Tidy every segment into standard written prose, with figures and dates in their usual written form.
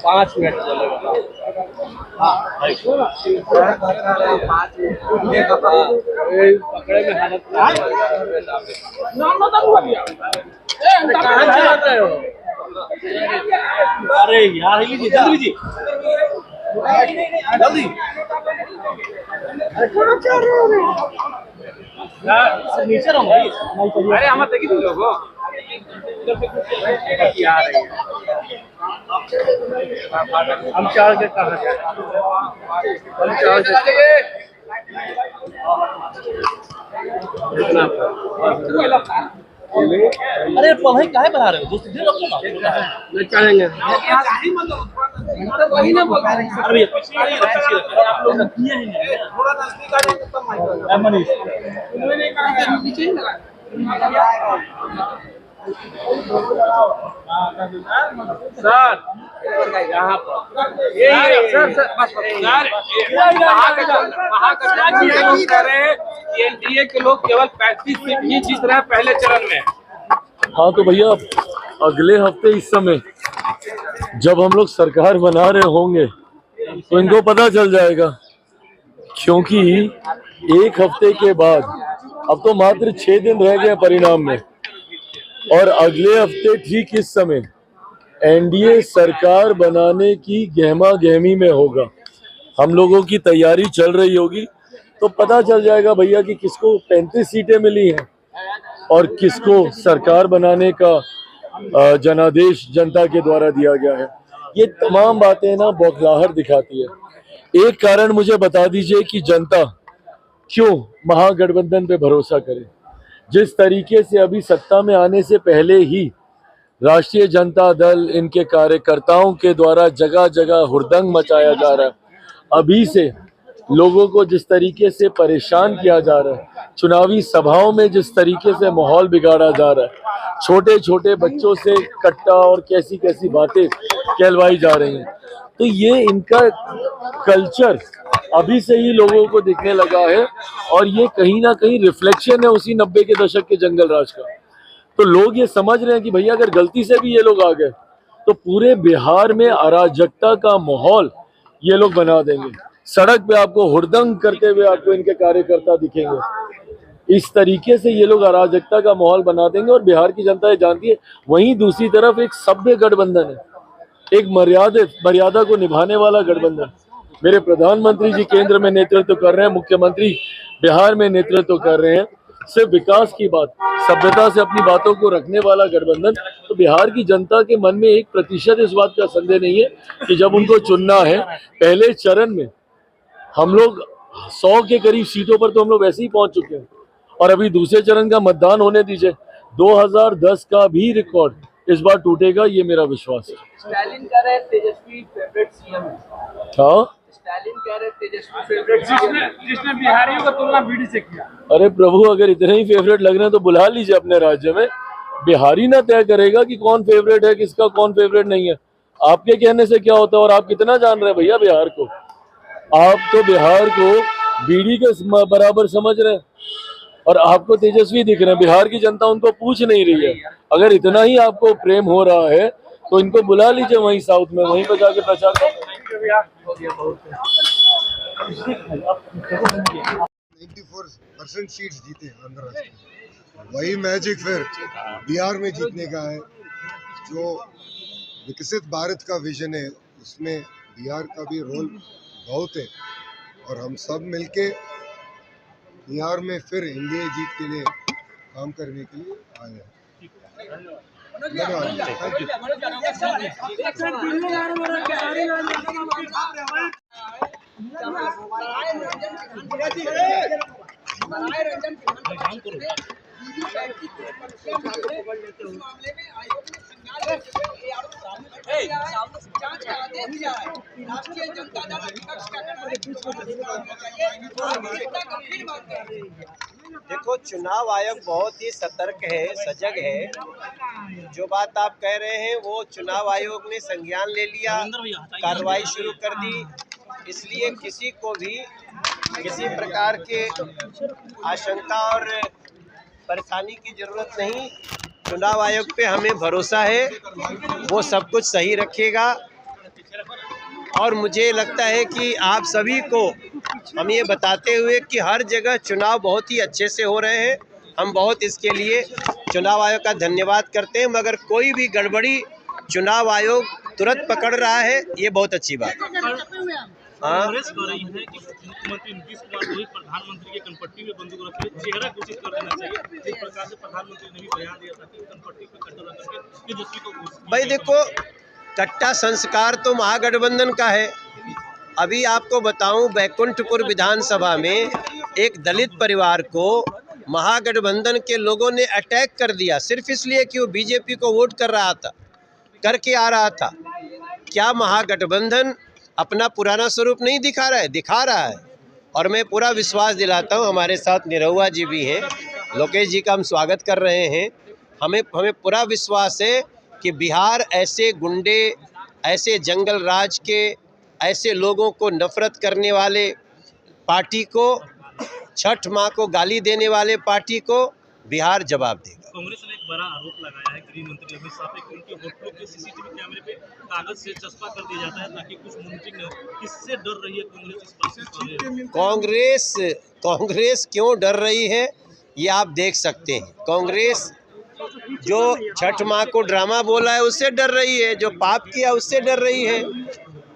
5 minute चलेगा। पकड़े में हालत अरे यार जल्दी जल्दी नीचे रहो भाई। अरे हम देखी थी लोगों हम चार के कहा हम चार अरे पढ़ाई काहे बढ़ा रहे हो दोस्त दे रखो ना नहीं चाहेंगे वही ना बोल रहे हैं अरे आप लोग किए ही नहीं थोड़ा नजदीक आ जाए तो माइक मनीष मैंने कहा नीचे ही लगा सर यहाँ पर ये सर बस कह रहे हैं एनडीए के लोग केवल 35 सीट ही जीत रहे हैं पहले चरण में। हाँ तो भैया अगले हफ्ते इस समय जब हम लोग सरकार बना रहे होंगे तो इनको पता चल जाएगा, क्योंकि एक हफ्ते के बाद अब तो मात्र 6 दिन रह गए परिणाम में, और अगले हफ्ते ठीक इस समय एनडीए सरकार बनाने की गहमा गहमी में होगा। हम लोगों की तैयारी चल रही होगी तो पता चल जाएगा भैया कि किसको 35 सीटें मिली हैं और किसको सरकार बनाने का जनादेश जनता के द्वारा दिया गया है। ये तमाम बातें ना बौखलाहट दिखाती है। एक कारण मुझे बता दीजिए कि जनता क्यों महागठबंधन पे भरोसा करे। जिस तरीके से अभी सत्ता में आने से पहले ही राष्ट्रीय जनता दल इनके कार्यकर्ताओं के द्वारा जगह जगह हुड़दंग मचाया जा रहा है, अभी से लोगों को जिस तरीके से परेशान किया जा रहा है, चुनावी सभाओं में जिस तरीके से माहौल बिगाड़ा जा रहा है, छोटे छोटे बच्चों से कट्टा और कैसी कैसी बातें कहलवाई जा रही हैं, तो ये इनका कल्चर अभी से ही लोगों को दिखने लगा है और ये कहीं ना कहीं रिफ्लेक्शन है उसी 90 के दशक के जंगल राज का। तो लोग ये समझ रहे हैं कि भैया अगर गलती से भी ये लोग आ गए तो पूरे बिहार में अराजकता का माहौल ये लोग बना देंगे। सड़क पे आपको हुड़दंग करते हुए आपको इनके कार्यकर्ता दिखेंगे। इस तरीके से ये लोग अराजकता का माहौल बना देंगे और बिहार की जनता ये जानती है। वहीं दूसरी तरफ एक सभ्य गठबंधन है, एक मर्यादा को निभाने वाला गठबंधन। मेरे प्रधानमंत्री जी केंद्र में नेतृत्व कर रहे हैं, मुख्यमंत्री बिहार में नेतृत्व कर रहे हैं, सिर्फ विकास की बात, सभ्यता से अपनी बातों को रखने वाला गठबंधन। तो बिहार की जनता के मन में 1% इस बात का संदेह नहीं है कि जब उनको चुनना है, पहले चरण में हम लोग 100 के करीब सीटों पर तो हम लोग वैसे ही पहुंच चुके हैं और अभी दूसरे चरण का मतदान होने दीजिए। 2010 का भी रिकॉर्ड इस बार टूटेगा, ये मेरा विश्वास है। स्टालिन कह रहे हैं तेजस्वी फेवरेट सीएम है। हाँ, स्टालिन कह रहे हैं तेजस्वी फेवरेट सीएम है, जिसने बिहारियों का तुलना बीडी से किया। अरे प्रभु, अगर इतने ही फेवरेट लग रहे हैं तो बुला लीजिए अपने राज्य में। बिहारी ना तय करेगा कि कौन फेवरेट है, किसका कौन फेवरेट नहीं है। आपके कहने से क्या होता है? और आप कितना जान रहे हैं भैया बिहार को? आप तो बिहार को बीडी के बराबर समझ रहे हैं और आपको तेजस्वी दिख रहे हैं। बिहार की जनता उनको पूछ नहीं रही है। अगर इतना ही आपको प्रेम हो रहा है तो इनको बुला लीजिए वहीं साउथ में, वहीं पर जाके प्रचार करें। 94% सीट्स जीते आंध्र राष्ट्र में। वही मैजिक फिर बिहार में जीतने का है। जो विकसित भारत का विजन है उसमें बिहार का भी रोल बहुत है और हम सब मिलके बिहार में फिर एनडीए जीत के लिए काम करने के लिए आए हैं। देखो, चुनाव आयोग बहुत ही सतर्क है, सजग है। जो बात आप कह रहे हैं वो चुनाव आयोग ने संज्ञान ले लिया, कार्रवाई शुरू कर दी। इसलिए किसी को भी किसी प्रकार के आशंका और परेशानी की जरूरत नहीं। चुनाव आयोग पे हमें भरोसा है, वो सब कुछ सही रखेगा। और मुझे लगता है कि आप सभी को हम ये बताते हुए कि हर जगह चुनाव बहुत ही अच्छे से हो रहे हैं, हम बहुत इसके लिए चुनाव आयोग का धन्यवाद करते हैं। मगर कोई भी गड़बड़ी चुनाव आयोग तुरंत पकड़ रहा है, ये बहुत अच्छी बात है। कांग्रेस कह रही है कि मुख्यमंत्री नीतीश कुमार को ही प्रधानमंत्री के कनपट्टी में बंदूक रख के चेहरा घोषित कर देना चाहिए। जिस प्रकार से प्रधानमंत्री ने भी बयान दिया था कि कनपट्टी पे कट्टा रख करके तेजस्वी को भाई देखो, कट्टा संस्कार तो महागठबंधन का है। अभी आपको बताऊं, बैकुंठपुर विधानसभा में एक दलित परिवार को महागठबंधन के लोगों ने अटैक कर दिया, सिर्फ इसलिए कि वो बीजेपी को वोट कर रहा था, करके आ रहा था। क्या महागठबंधन अपना पुराना स्वरूप नहीं दिखा रहा है? दिखा रहा है। और मैं पूरा विश्वास दिलाता हूं, हमारे साथ निरहुआ जी भी हैं, लोकेश जी का हम स्वागत कर रहे हैं। हमें पूरा विश्वास है कि बिहार ऐसे गुंडे, ऐसे जंगल राज के, ऐसे लोगों को नफरत करने वाले पार्टी को, छठ माँ को गाली देने वाले पार्टी को बिहार जवाब देगा। कांग्रेस ने एक बड़ा आरोप लगाया है गृह मंत्री अमित शाह पे कि उनके होटलों के सीसीटीवी कैमरे पे कागज से चस्पा कर दिया जाता है ताकि कुछ मॉनिटरिंग न हो। किससे डर रही है कांग्रेस इस बात से? कांग्रेस क्यों डर रही है ये आप देख सकते हैं। कांग्रेस जो छठ माँ को ड्रामा बोला है उससे डर रही है, जो पाप किया उससे डर रही है।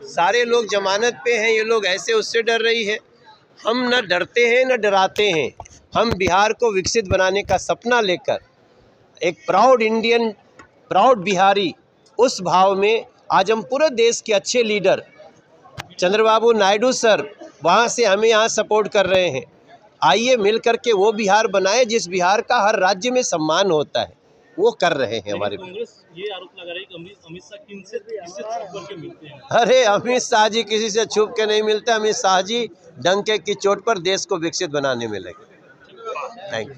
सारे लोग जमानत पे हैं, ये लोग ऐसे, उससे डर रही है। हम न डरते हैं न डराते हैं। हम बिहार को विकसित बनाने का सपना लेकर एक प्राउड इंडियन, प्राउड बिहारी, उस भाव में आज हम पूरे देश के अच्छे लीडर चंद्रबाबू नायडू सर वहाँ से हमें यहाँ सपोर्ट कर रहे हैं। आइए मिल करके वो बिहार बनाए जिस बिहार का हर राज्य में सम्मान होता है, वो कर रहे हैं हमारे। कांग्रेस ये आरोप लगा रही है कि अमित शाह किससे छुप करके मिलते हैं। अरे अमित शाह जी किसी से छुप के नहीं मिलते। अमित शाह जी डंके की चोट पर देश को विकसित बनाने में लगे। Thank you.